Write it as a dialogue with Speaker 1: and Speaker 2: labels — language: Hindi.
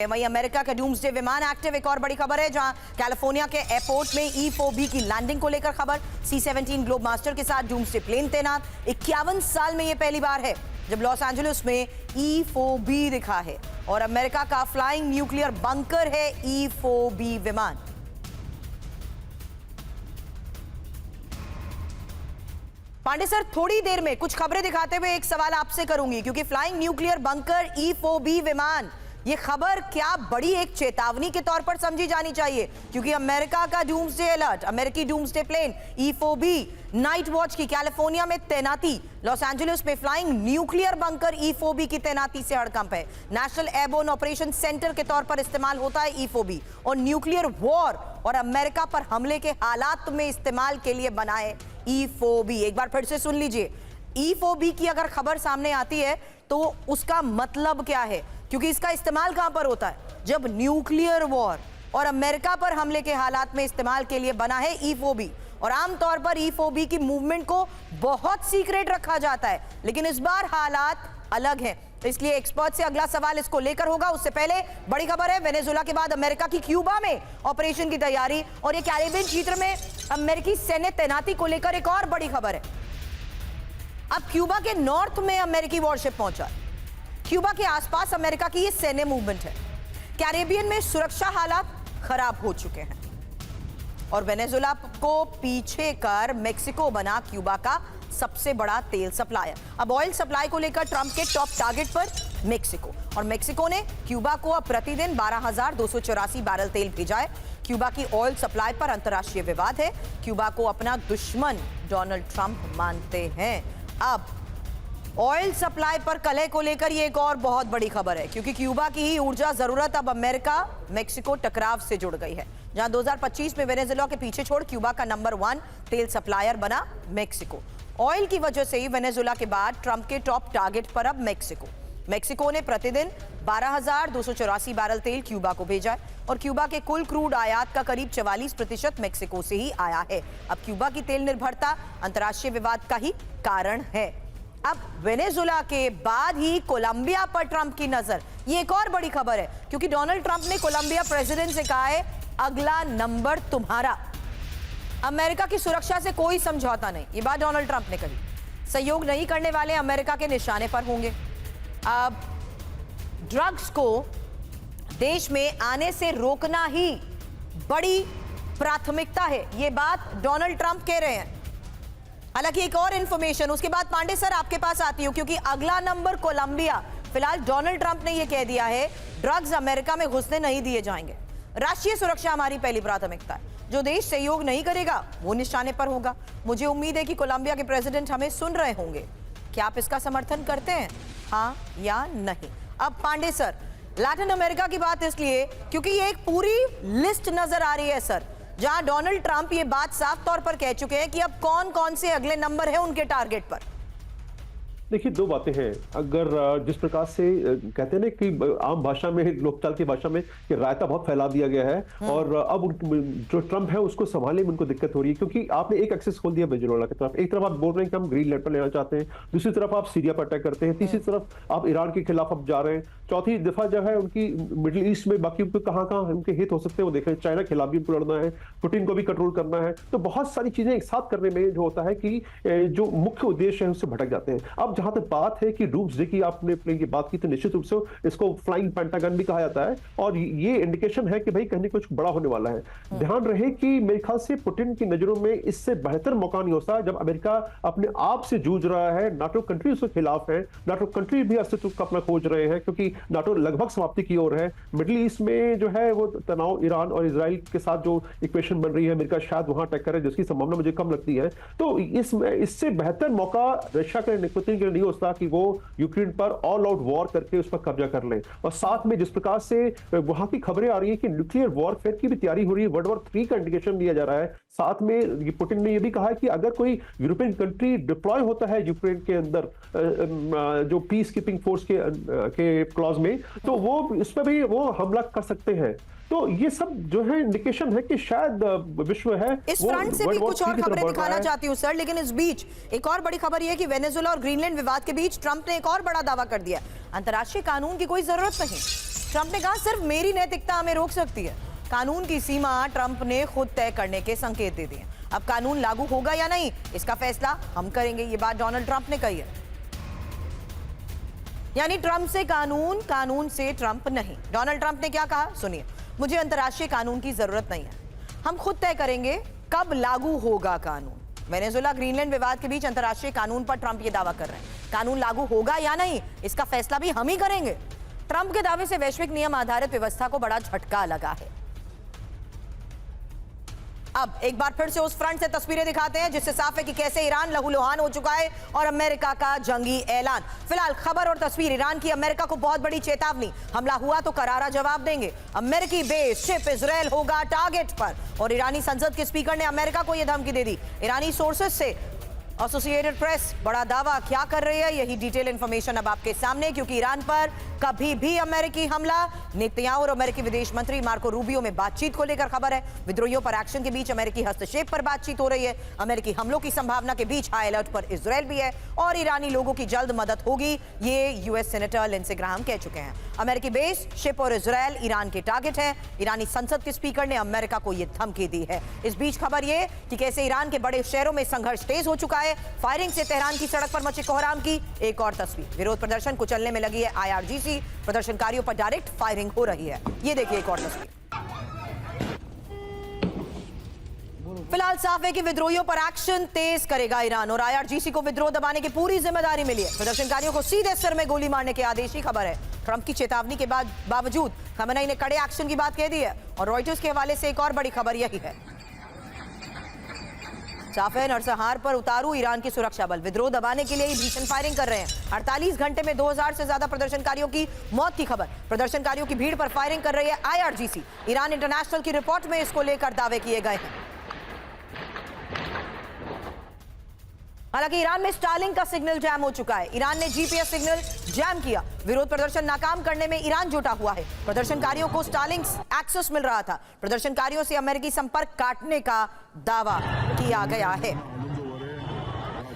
Speaker 1: वहीं अमेरिका का डूम्सडे विमान एक्टिव। एक और बड़ी खबर है जहां कैलिफोर्निया के एयरपोर्ट में E-4B की लैंडिंग को लेकर खबर। C-17 ग्लोब मास्टर के साथ डूम्सडे प्लेन तैनात। 51 साल में यह पहली बार है जब लॉस एंजलिस में E-4B दिखा है और अमेरिका का फ्लाइंग न्यूक्लियर बंकर है E-4B विमान। पांडे सर, थोड़ी देर में कुछ खबरें दिखाते हुए एक सवाल आपसे करूंगी, क्योंकि फ्लाइंग न्यूक्लियर बंकर E-4B विमान, ये खबर क्या बड़ी एक चेतावनी के तौर पर समझी जानी चाहिए, क्योंकि अमेरिका का डूम्सडे अलर्ट, अमेरिकी doomsday plane E-4B night watch की कैलिफोर्निया में तैनाती, लॉस एंजलिस में फ्लाइंग न्यूक्लियर बंकर E-4B की तैनाती से हड़कंप है। नेशनल एयरबोर्न ऑपरेशन सेंटर के तौर पर इस्तेमाल होता है E-4B और न्यूक्लियर वॉर और अमेरिका पर हमले के हालात में इस्तेमाल के लिए बना है E-4B। एक बार फिर से सुन लीजिए, E-4B की अगर खबर सामने आती है तो उसका मतलब क्या है, क्योंकि इसका इस्तेमाल कहां पर होता है? जब न्यूक्लियर वॉर और अमेरिका पर हमले के हालात में इस्तेमाल के लिए बना है E-4B। और आमतौर पर E-4B की मूवमेंट को बहुत सीक्रेट रखा जाता है, लेकिन इस बार हालात अलग हैं, इसलिए एक्सपर्ट से अगला सवाल इसको लेकर होगा। उससे पहले बड़ी खबर है, वेनेजुएला के बाद अमेरिका की क्यूबा में ऑपरेशन की तैयारी और ये कैरिबियन क्षेत्र में अमेरिकी सैन्य तैनाती को लेकर एक और बड़ी खबर है। अब क्यूबा के नॉर्थ में अमेरिकी वॉरशिप पहुंचा है। क्यूबा के आसपास अमेरिका की ये सैन्य मूवमेंट है। कैरिबियन में सुरक्षा हालात खराब हो चुके हैं और वेनेजुएला को पीछे कर मेक्सिको बना क्यूबा का सबसे बड़ा तेल सप्लायर। अब ऑयल सप्लाई को लेकर ट्रंप के टॉप टारगेट पर मेक्सिको, और मेक्सिको ने क्यूबा को अब प्रतिदिन 12,284 बैरल तेल भेजा है। क्यूबा की ऑयल सप्लाई पर अंतर्राष्ट्रीय विवाद है। क्यूबा को अपना दुश्मन डोनाल्ड ट्रंप मानते हैं। अब ऑयल सप्लाई पर कलह को लेकर ये एक और बहुत बड़ी खबर है, क्योंकि क्यूबा की ही ऊर्जा जरूरत अब अमेरिका मेक्सिको टकराव से जुड़ गई है, जहां 2025 में वेनेजुएला के पीछे छोड़ क्यूबा का नंबर 1 तेल सप्लायर बना मेक्सिको। ऑयल की वजह से ही वेनेजुएला के बाद ट्रंप के टॉप टारगेट पर अब मेक्सिको ने प्रतिदिन 12,284 बैरल तेल क्यूबा को भेजा है और क्यूबा के कुल क्रूड आयात का करीब 44% मेक्सिको से ही आया है। अब क्यूबा की तेल निर्भरता अंतर्राष्ट्रीय विवाद का ही कारण है। अब वेनेजुएला के बाद ही कोलंबिया पर ट्रंप की नजर, ये एक और बड़ी खबर है, क्योंकि डोनाल्ड ट्रंप ने कोलंबिया प्रेसिडेंट से कहा है, अगला नंबर तुम्हारा। अमेरिका की सुरक्षा से कोई समझौता नहीं, ये बात डोनाल्ड ट्रंप ने कही। सहयोग नहीं करने वाले अमेरिका के निशाने पर होंगे। अब ड्रग्स को देश में आने से रोकना ही बड़ी प्राथमिकता है, ये बात डोनाल्ड ट्रंप कह रहे हैं। हालांकि एक और इंफॉर्मेशन, उसके बाद पांडे सर आपके पास आती हूं, क्योंकि अगला नंबर कोलंबिया। फिलहाल डोनाल्ड ट्रंप ने यह कह दिया है, ड्रग्स अमेरिका में घुसने नहीं दिए जाएंगे। राष्ट्रीय सुरक्षा हमारी पहली प्राथमिकता है। जो देश सहयोग नहीं करेगा वो निशाने पर होगा। मुझे उम्मीद है कि कोलंबिया के प्रेसिडेंट हमें सुन रहे होंगे। क्या आप इसका समर्थन करते हैं, हाँ या नहीं? अब पांडे सर, लैटिन अमेरिका की बात इसलिए क्योंकि ये एक पूरी लिस्ट नजर आ रही है सर, जहां डोनाल्ड ट्रंप ये बात साफ तौर पर कह चुके हैं कि अब कौन कौन से अगले नंबर है उनके टारगेट पर।
Speaker 2: देखिए, दो बातें हैं। अगर जिस प्रकार से कहते हैं ना कि आम भाषा में, लोकचाल की भाषा में, कि रायता बहुत फैला दिया गया है और अब जो ट्रंप है उसको संभालने में उनको दिक्कत हो रही है, क्योंकि आपने एक एक्सेस खोल दिया वेनेजुएला की तरफ। एक तरफ आप बोल रहे हैं कि हम ग्रीन लैंड पर लेना चाहते हैं, दूसरी तरफ आप सीरिया पर अटैक करते हैं, तीसरी तरफ आप ईरान के खिलाफ अब जा रहे हैं, चौथी दफा जो है उनकी मिडिल ईस्ट में बाकी कहाँ उनके हित हो सकते हैं वो देख रहे हैं। चाइना के खिलाफ भी उनको लड़ना है, पुतिन को भी कंट्रोल करना है, तो बहुत सारी चीजें एक साथ करने में जो होता है कि जो मुख्य उद्देश्य है उससे भटक जाते हैं। अब जहां तक बात है कि डूम्सडे की आपने प्लेन की बात की, तो निश्चित रूप से इसको फ्लाइंग पेंटागन भी कहा जाता है और ये इंडिकेशन है कि भाई कहीं कुछ बड़ा होने वाला है। ध्यान रहे कि मेरे ख्याल से पुतिन की नजरों में इससे बेहतर मौका नहीं होता जब अमेरिका अपने आप से जूझ रहा है, नाटो कंट्री उसके खिलाफ है, नाटो कंट्री भी अस्तित्व का अपना खोज रहे हैं, क्योंकि नाटो लगभग समाप्ति की ओर है। मिडिल ईस्ट में जो है वो तनाव ईरान और इजराइल के साथ जो इक्वेशन बन रही है, अमेरिका शायद वहां अटैक करे, जिसकी संभावना मुझे कम लगती है। तो इससे बेहतर मौका रशिया के पुतिन के लिए नहीं होता कि वो यूक्रेन पर ऑल आउट वॉर करके उस पर कब्जा कर लें। और साथ में जिस प्रकार से वहां की खबरें आ रही है कि न्यूक्लियर वॉरफेयर की भी तैयारी हो रही है, वर्ल्ड वॉर 3 का इंडिकेशन दिया जा रहा है साथ में ये पुतिन ने ये भी कहा है कि अगर कोई यूरोपियन कंट्री डिप्लॉय होता है यूक्रेन के अंदर जो पीस कीपिंग फोर्स के क्लॉज में, तो वो इस पर भी वो हमला कर सकते हैं। तो ये सब जो है इंडिकेशन है कि शायद विश्व है
Speaker 1: इस फ्रंट से भी कुछ और खबरें दिखाना चाहती हूँ सर, लेकिन इस बीच एक और बड़ी खबर यह है कि वेनेजुएला और ग्रीनलैंड विवाद के बीच ट्रंप ने एक और बड़ा दावा कर दिया, अंतर्राष्ट्रीय कानून की कोई जरूरत नहीं। ट्रंप ने कहा सिर्फ मेरी नैतिकता हमें रोक सकती है। कानून की सीमा ट्रंप ने खुद तय करने के संकेत दे दिए। अब कानून लागू होगा या नहीं, इसका फैसला हम करेंगे, ये बात डोनाल्ड ट्रंप ने कही है। यानी ट्रंप से कानून, कानून से ट्रंप नहीं। डोनाल्ड ट्रंप ने क्या कहा सुनिए, मुझे अंतर्राष्ट्रीय कानून की जरूरत नहीं है, हम खुद तय करेंगे कब लागू होगा कानून। वेनेजुएला ग्रीनलैंड विवाद के बीच अंतर्राष्ट्रीय कानून पर ट्रंप ये दावा कर रहे हैं, कानून लागू होगा या नहीं इसका फैसला भी हम ही करेंगे। ट्रंप के दावे से वैश्विक नियम आधारित व्यवस्था को बड़ा झटका लगा है। अब एक बार फिर से उस फ्रंट से तस्वीरें दिखाते हैं जिससे साफ है कि कैसे ईरान लहूलुहान हो चुका है और अमेरिका का जंगी ऐलान। फिलहाल खबर और तस्वीर ईरान की, अमेरिका को बहुत बड़ी चेतावनी, हमला हुआ तो करारा जवाब देंगे। अमेरिकी बेस शिप इजरायल होगा टारगेट पर, और ईरानी संसद के स्पीकर ने अमेरिका को यह धमकी दे दी। ईरानी सोर्सेस से एसोसिएटेड प्रेस बड़ा दावा क्या कर रही है, यही डिटेल इंफॉर्मेशन अब आपके सामने, क्योंकि ईरान पर कभी भी अमेरिकी हमला, नेतन्याहू और अमेरिकी विदेश मंत्री मार्को रूबियो में बातचीत को लेकर खबर है। विद्रोहियों पर एक्शन के बीच अमेरिकी हस्तक्षेप पर बातचीत हो रही है। अमेरिकी हमलों की संभावना के बीच हाई अलर्ट पर इजरायल भी है और ईरानी लोगों की जल्द मदद होगी, ये यूएस सेनेटर लिंडसे ग्राहम कह चुके हैं। अमेरिकी बेस शिप और इजरायल ईरान के टारगेट है। ईरानी संसद के स्पीकर ने अमेरिका को यह धमकी दी है। इस बीच खबर यह कि कैसे ईरान के बड़े शहरों में संघर्ष तेज हो चुका है। फायरिंग से तेहरान की सड़क पर मचे कोहराम की एक और तस्वीर। विरोध प्रदर्शन कुचलने में लगी है IRGC, प्रदर्शनकारियों पर डायरेक्ट फायरिंग हो रही है। ये देखिए एक और तस्वीर। फिलहाल साफ है कि विद्रोहियों पर एक्शन तेज करेगा ईरान और IRGC को विद्रोह दबाने की पूरी जिम्मेदारी मिली है। प्रदर्शनकारियों को सीधे सिर में गोली मारने के आदेश की खबर है। ट्रंप की चेतावनी के बावजूद खमेनेई ने कड़े एक्शन की बात कह दी है और रॉयटर्स के हवाले से एक और बड़ी खबर यही है। साफ है नरसंहार पर उतारू ईरान की सुरक्षा बल, विद्रोह दबाने के लिए ही भीषण फायरिंग कर रहे हैं। 48 घंटे में 2000 से ज्यादा प्रदर्शनकारियों की मौत की खबर। प्रदर्शनकारियों की भीड़ पर फायरिंग कर रही है IRGC। ईरान इंटरनेशनल की रिपोर्ट में इसको लेकर दावे किए गए हैं। हालांकि ईरान में स्टारलिंक का सिग्नल जैम हो चुका है। ईरान ने GPS सिग्नल जैम किया। विरोध प्रदर्शन नाकाम करने में ईरान जुटा हुआ है। प्रदर्शनकारियों को स्टारलिंक एक्सेस मिल रहा था। प्रदर्शनकारियों से अमेरिकी संपर्क काटने का दावा किया गया है।